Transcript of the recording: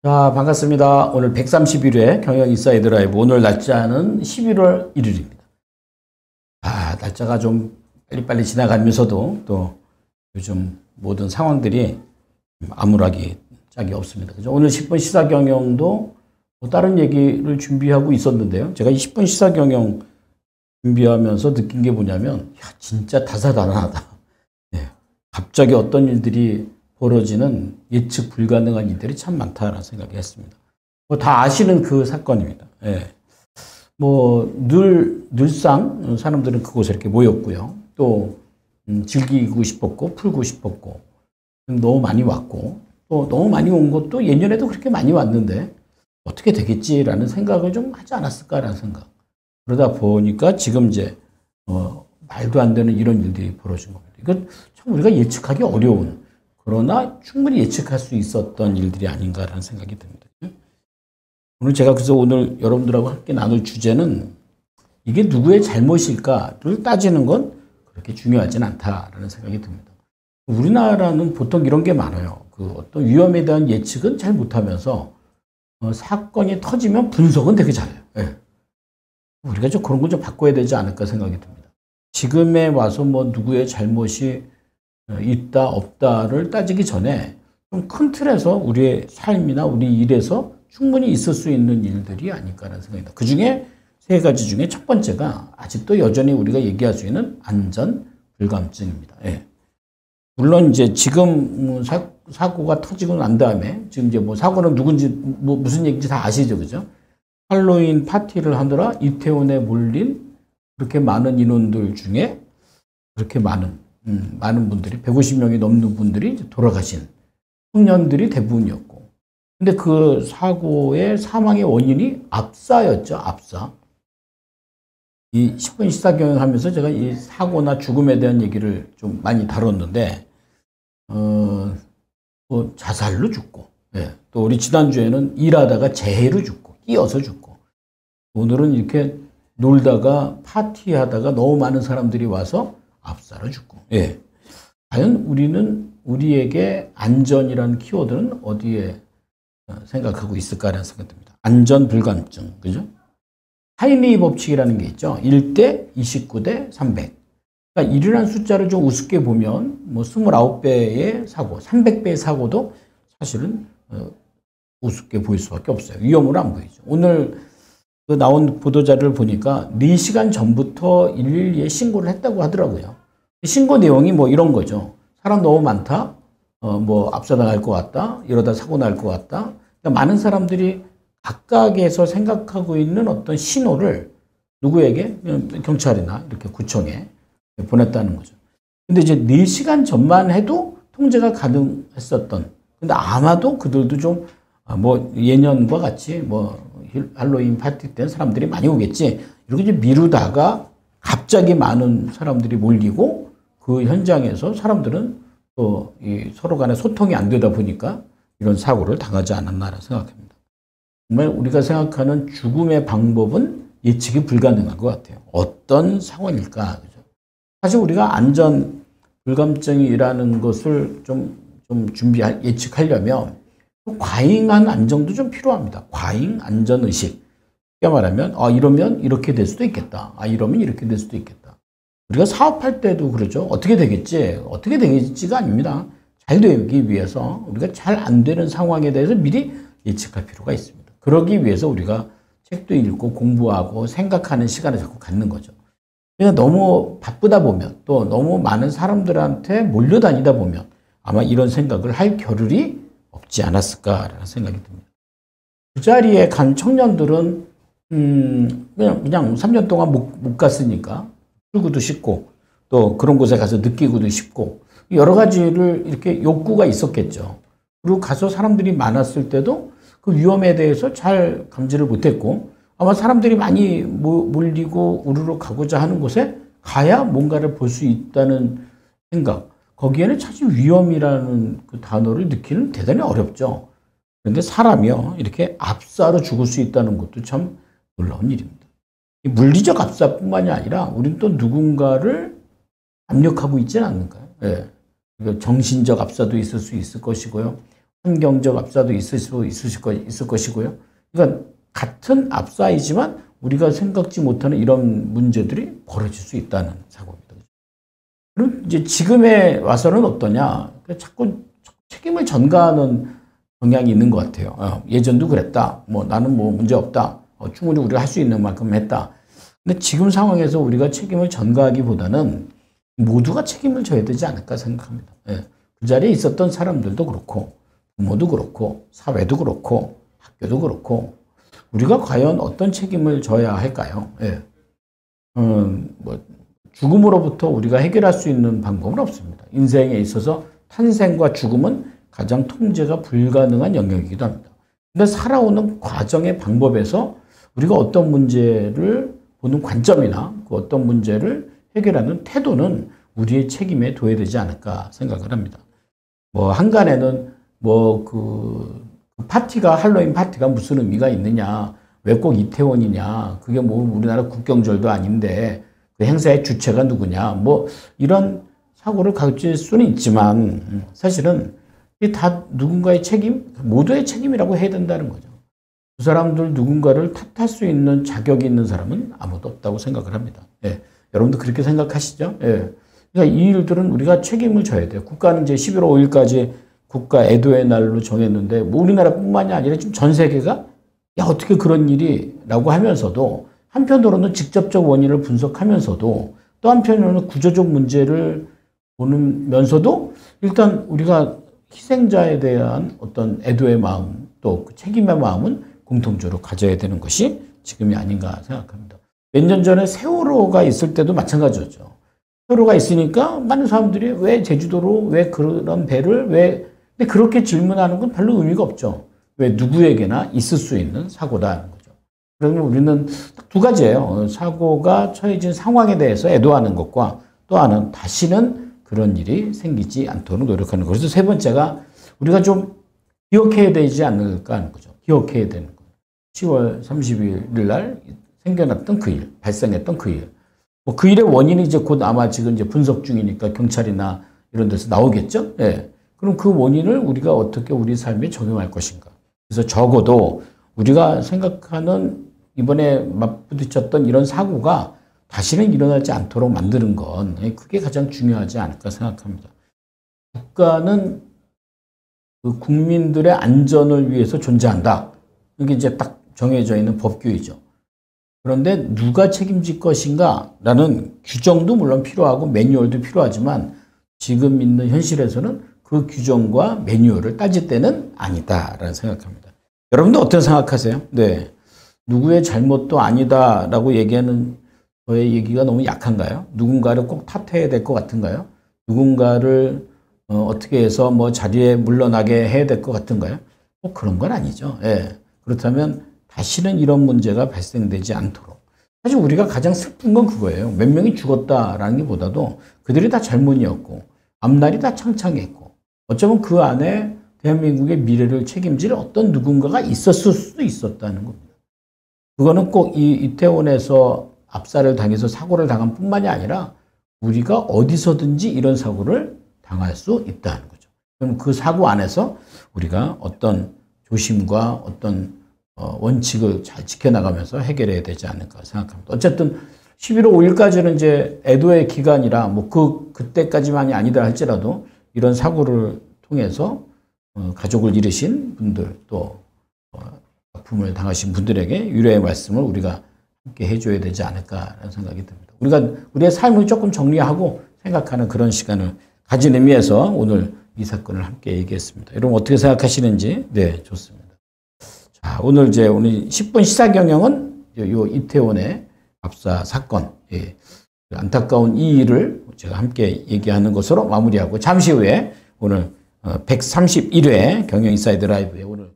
자, 반갑습니다. 오늘 131회 경영인사이드 라이브. 오늘 날짜는 11월 1일입니다. 날짜가 좀 빨리빨리 지나가면서도 또 요즘 모든 상황들이 암울하기 짝이 없습니다. 그죠? 오늘 10분 시사경영도 뭐 다른 얘기를 준비하고 있었는데요. 제가 이 10분 시사경영 준비하면서 느낀 게 뭐냐면, 진짜 다사다난하다. 네. 갑자기 어떤 일들이 벌어지는 예측 불가능한 일들이 참 많다라는 생각이 했습니다. 뭐 다 아시는 그 사건입니다. 예. 늘상 사람들은 그곳에 이렇게 모였고요. 또 즐기고 싶었고 풀고 싶었고 너무 많이 왔고 또 너무 많이 온 것도 예년에도 그렇게 많이 왔는데 어떻게 되겠지라는 생각을 좀 하지 않았을까라는 생각. 그러다 보니까 지금 이제 말도 안 되는 이런 일들이 벌어진 겁니다. 이건 참 우리가 예측하기 어려운, 그러나 충분히 예측할 수 있었던 일들이 아닌가라는 생각이 듭니다. 오늘 제가 그래서 오늘 여러분들하고 함께 나눌 주제는 이게 누구의 잘못일까를 따지는 건 그렇게 중요하진 않다라는 생각이 듭니다. 우리나라는 보통 이런 게 많아요. 그 어떤 위험에 대한 예측은 잘 못하면서 사건이 터지면 분석은 되게 잘해요. 네. 우리가 좀 그런 걸 좀 바꿔야 되지 않을까 생각이 듭니다. 지금에 와서 뭐 누구의 잘못이 있다 없다를 따지기 전에 좀 큰 틀에서 우리의 삶이나 우리 일에서 충분히 있을 수 있는 일들이 아닐까라는 생각입니다. 그 중에 세 가지 중에 첫 번째가 아직도 여전히 우리가 얘기할 수 있는 안전 불감증입니다. 예. 물론 이제 지금 사고가 터지고 난 다음에 지금 이제 뭐 사고는 누군지 뭐 무슨 얘기인지 다 아시죠, 그죠? 할로윈 파티를 하느라 이태원에 몰린 그렇게 많은 인원들 중에 그렇게 많은 분들이 150명이 넘는 분들이 돌아가신 청년들이 대부분이었고, 근데 그 사고의 사망의 원인이 압사였죠, 압사. 이 10분 시사경영 하면서 제가 이 사고나 죽음에 대한 얘기를 좀 많이 다뤘는데, 뭐 자살로 죽고, 예. 또 우리 지난주에는 일하다가 재해로 죽고, 끼어서 죽고, 오늘은 이렇게 놀다가 파티하다가 너무 많은 사람들이 와서 압사로 죽고, 예. 과연 우리에게 안전이라는 키워드는 어디에 생각하고 있을까라는 생각이 듭니다. 안전 불감증, 그죠? 하이니 법칙이라는 게 있죠. 1대 29대 300. 그러니까 1이라는 숫자를 좀 우습게 보면 뭐 29배의 사고, 300배의 사고도 사실은 우습게 보일 수밖에 없어요. 위험으로 안 보이죠. 오늘 그 나온 보도자료를 보니까 4시간 전부터 112에 신고를 했다고 하더라고요. 신고 내용이 뭐 이런 거죠. 사람 너무 많다. 뭐 압사당할 것 같다. 이러다 사고 날 것 같다. 그러니까 많은 사람들이 각각에서 생각하고 있는 어떤 신호를 누구에게? 경찰이나 이렇게 구청에 보냈다는 거죠. 근데 이제 4시간 전만 해도 통제가 가능했었던. 근데 아마도 그들도 좀 뭐 예년과 같이 뭐 할로윈 파티 때는 사람들이 많이 오겠지. 이렇게 이제 미루다가 갑자기 많은 사람들이 몰리고 그 현장에서 사람들은 또 이 서로 간에 소통이 안 되다 보니까 이런 사고를 당하지 않았나라 생각합니다. 정말 우리가 생각하는 죽음의 방법은 예측이 불가능한 것 같아요. 어떤 상황일까? 그죠? 사실 우리가 안전 불감증이라는 것을 좀 예측하려면 과잉한 안정도 좀 필요합니다. 과잉 안전의식. 쉽게 말하면, 이러면 이렇게 될 수도 있겠다. 이러면 이렇게 될 수도 있겠다. 우리가 사업할 때도 그러죠. 어떻게 되겠지? 어떻게 되겠지가 아닙니다. 잘 되기 위해서 우리가 잘 안 되는 상황에 대해서 미리 예측할 필요가 있습니다. 그러기 위해서 우리가 책도 읽고 공부하고 생각하는 시간을 자꾸 갖는 거죠. 그러니까 너무 바쁘다 보면 또 너무 많은 사람들한테 몰려다니다 보면 아마 이런 생각을 할 겨를이 없지 않았을까라는 생각이 듭니다. 그 자리에 간 청년들은 그냥 3년 동안 못 갔으니까 풀고도 싶고 또 그런 곳에 가서 느끼고도 싶고 여러 가지를 이렇게 욕구가 있었겠죠. 그리고 가서 사람들이 많았을 때도 그 위험에 대해서 잘 감지를 못했고 아마 사람들이 많이 몰리고 우르르 가고자 하는 곳에 가야 뭔가를 볼 수 있다는 생각. 거기에는 사실 위험이라는 그 단어를 느끼는 대단히 어렵죠. 그런데 사람이요, 이렇게 압사로 죽을 수 있다는 것도 참 놀라운 일입니다. 물리적 압사뿐만이 아니라 우리는 또 누군가를 압력하고 있지는 않는가요? 예. 정신적 압사도 있을 수 있을 것이고요. 환경적 압사도 있을 것이고요. 그러니까 같은 압사이지만 우리가 생각지 못하는 이런 문제들이 벌어질 수 있다는 사고입니다. 그럼 이제 지금에 와서는 어떠냐? 자꾸 책임을 전가하는 경향이 있는 것 같아요. 예전도 그랬다. 나는 문제 없다. 충분히 우리가 할 수 있는 만큼 했다. 근데 지금 상황에서 우리가 책임을 전가하기보다는 모두가 책임을 져야 되지 않을까 생각합니다. 그 자리에 있었던 사람들도 그렇고, 부모도 그렇고, 사회도 그렇고, 학교도 그렇고, 우리가 과연 어떤 책임을 져야 할까요? 죽음으로부터 우리가 해결할 수 있는 방법은 없습니다. 인생에 있어서 탄생과 죽음은 가장 통제가 불가능한 영역이기도 합니다. 근데 살아오는 과정의 방법에서 우리가 어떤 문제를 보는 관점이나 그 어떤 문제를 해결하는 태도는 우리의 책임에 둬야 되지 않을까 생각을 합니다. 한간에는 파티가, 할로윈 파티가 무슨 의미가 있느냐, 왜 꼭 이태원이냐, 그게 우리나라 국경절도 아닌데 그 행사의 주체가 누구냐, 이런 사고를 가질 수는 있지만 사실은 이게 다 누군가의 책임, 모두의 책임이라고 해야 된다는 거죠. 그 사람들 누군가를 탓할 수 있는 자격이 있는 사람은 아무도 없다고 생각을 합니다. 여러분도 그렇게 생각하시죠? 그러니까 이 일들은 우리가 책임을 져야 돼요. 국가는 이제 11월 5일까지 국가 애도의 날로 정했는데 우리나라뿐만이 아니라 지금 전 세계가 어떻게 그런 일이 라고 하면서도 한편으로는 직접적 원인을 분석하면서도 또 한편으로는 구조적 문제를 보면서도 일단 우리가 희생자에 대한 어떤 애도의 마음 또 그 책임의 마음은 공통적으로 가져야 되는 것이 지금이 아닌가 생각합니다. 몇 년 전에 세월호가 있을 때도 마찬가지였죠. 세월호가 있으니까 많은 사람들이 왜 제주도로 왜 그런 배를 근데 그렇게 질문하는 건 별로 의미가 없죠. 왜 누구에게나 있을 수 있는 사고다는 거죠. 그러면 우리는 두 가지예요. 사고가 처해진 상황에 대해서 애도하는 것과 또 하나는 다시는 그런 일이 생기지 않도록 노력하는 것. 그래서 세 번째가 우리가 좀 기억해야 되지 않을까 하는 거죠. 기억해야 되는 거. 10월 30일 날 생겨났던 그 일, 발생했던 그 일. 그 일의 원인이 이제 곧 아마 지금 이제 분석 중이니까 경찰이나 이런 데서 나오겠죠. 그럼 그 원인을 우리가 어떻게 우리 삶에 적용할 것인가. 그래서 적어도 우리가 생각하는 이번에 맞부딪혔던 이런 사고가 다시는 일어나지 않도록 만드는 건 그게 가장 중요하지 않을까 생각합니다. 국가는 그 국민들의 안전을 위해서 존재한다. 이게 이제 딱 정해져 있는 법규이죠. 그런데 누가 책임질 것인가라는 규정도 물론 필요하고 매뉴얼도 필요하지만 지금 있는 현실에서는 그 규정과 매뉴얼을 따질 때는 아니다라는 생각합니다. 여러분도 어떤 생각하세요? 누구의 잘못도 아니다라고 얘기하는 저의 얘기가 너무 약한가요? 누군가를 꼭 탓해야 될 것 같은가요? 누군가를 어떻게 해서 자리에 물러나게 해야 될 것 같은가요? 꼭 그런 건 아니죠. 그렇다면 다시는 이런 문제가 발생되지 않도록. 사실 우리가 가장 슬픈 건 그거예요. 몇 명이 죽었다라는 게 보다도 그들이 다 잘못이었고 앞날이 다 창창했고 어쩌면 그 안에 대한민국의 미래를 책임질 어떤 누군가가 있었을 수도 있었다는 겁니다. 그거는 꼭 이태원에서 압사를 당해서 사고를 당한 뿐만이 아니라 우리가 어디서든지 이런 사고를 당할 수 있다는 거죠. 그럼 그 사고 안에서 우리가 어떤 조심과 어떤 원칙을 잘 지켜나가면서 해결해야 되지 않을까 생각합니다. 어쨌든 11월 5일까지는 이제 애도의 기간이라 그때까지만이 아니다 할지라도 이런 사고를 통해서 가족을 잃으신 분들 또 아픔을 당하신 분들에게 위로의 말씀을 우리가 함께 해줘야 되지 않을까라는 생각이 듭니다. 우리가 우리의 삶을 조금 정리하고 생각하는 그런 시간을 가진 의미에서 오늘 이 사건을 함께 얘기했습니다. 여러분 어떻게 생각하시는지 좋습니다. 자, 오늘 10분 시사 경영은 요 이태원의 압사 사건, 안타까운 이 일을 제가 함께 얘기하는 것으로 마무리하고 잠시 후에 오늘 131회 경영인사이드 라이브에 오늘